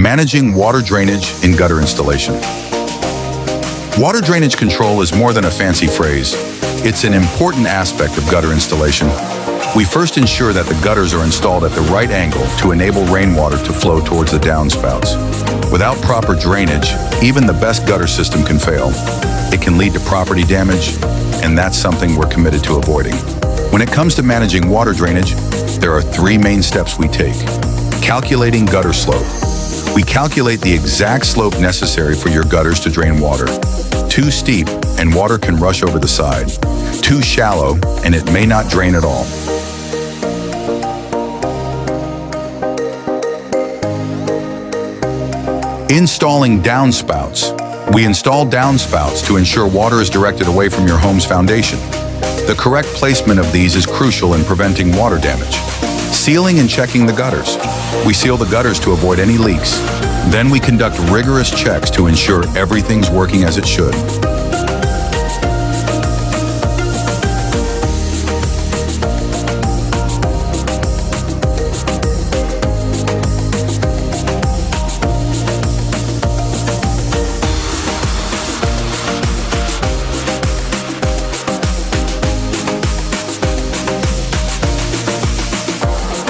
Managing water drainage in gutter installation. Water drainage control is more than a fancy phrase. It's an important aspect of gutter installation. We first ensure that the gutters are installed at the right angle to enable rainwater to flow towards the downspouts. Without proper drainage, even the best gutter system can fail. It can lead to property damage, and that's something we're committed to avoiding. When it comes to managing water drainage, there are 3 main steps we take. Calculating gutter slope. We calculate the exact slope necessary for your gutters to drain water. Too steep, and water can rush over the side. Too shallow, and it may not drain at all. Installing downspouts. We install downspouts to ensure water is directed away from your home's foundation. The correct placement of these is crucial in preventing water damage. Sealing and checking the gutters. We seal the gutters to avoid any leaks. Then we conduct rigorous checks to ensure everything's working as it should.